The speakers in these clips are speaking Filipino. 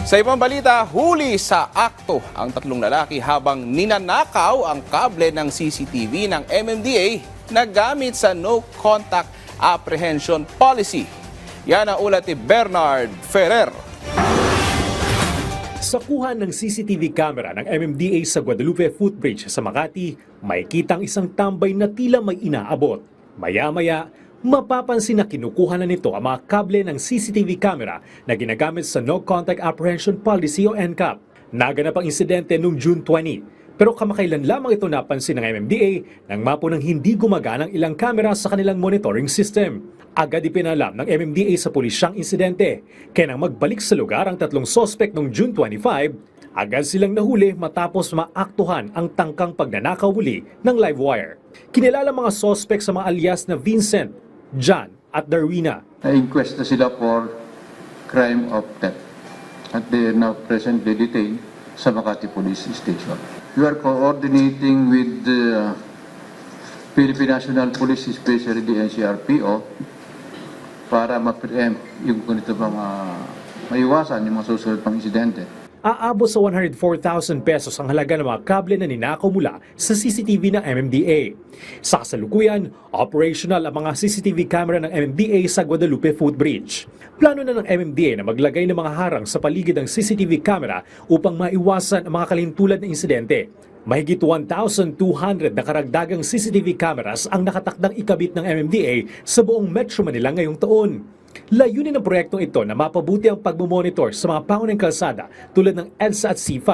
Sa ibang balita, huli sa akto ang tatlong lalaki habang ninanakaw ang kable ng CCTV ng MMDA na gamit sa No Contact Apprehension Policy. Yan ang ulat ni Bernard Ferrer. Sa kuha ng CCTV camera ng MMDA sa Guadalupe Footbridge sa Makati, may kitang isang tambay na tila may inaabot. Maya-maya, mapapansin na kinukuha na nito ang mga kable ng CCTV camera na ginagamit sa No Contact Apprehension Policy o NCAP. Naganap ang insidente noong June 20, pero kamakailan lamang ito napansin ng MMDA nang mapunang hindi gumagana ang ilang kamera sa kanilang monitoring system. Agad ipinalam ng MMDA sa pulis siyang insidente. Kaya nang magbalik sa lugar ang tatlong sospek noong June 25, agad silang nahuli matapos maaktuhan ang tangkang pagnanakaw muli ng Livewire. Kinilala mga sospek sa mga alias na Vincent, John at Darwina. Na-inquest na sila for crime of theft at they are now presently detained sa Makati Police Station. We are coordinating with the Philippine National Police, especially the NCRPO, para ma-preempt yung ganito mga maiwasan yung mga susunod pang insidente. Aabot sa 104,000 pesos ang halaga ng mga kable na ninakaw mula sa CCTV ng MMDA. Sa kasalukuyan, operational ang mga CCTV camera ng MMDA sa Guadalupe Footbridge. Plano na ng MMDA na maglagay ng mga harang sa paligid ng CCTV camera upang maiwasan ang mga kalintulad na insidente. Mahigit 1,200 na karagdagang CCTV cameras ang nakatakdang ikabit ng MMDA sa buong Metro Manila ngayong taon. Layunin ng proyektong ito na mapabuti ang pagmumonitor sa mga pangunahing kalsada tulad ng EDSA at C5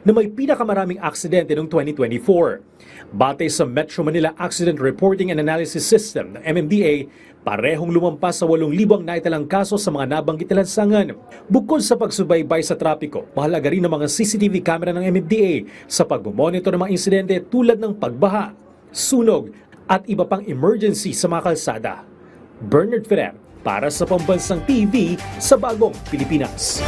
na may pinakamaraming aksidente noong 2024. Batay sa Metro Manila Accident Reporting and Analysis System ng MMDA, parehong lumampas sa 8,000 ang naitalang kaso sa mga nabanggit na lansangan. Bukod sa pagsubaybay sa trapiko, mahalaga rin ang mga CCTV camera ng MMDA sa pagmumonitor ng mga insidente tulad ng pagbaha, sunog at iba pang emergency sa mga kalsada. Bernard Ferrer, para sa Pambansang TV sa Bagong Pilipinas.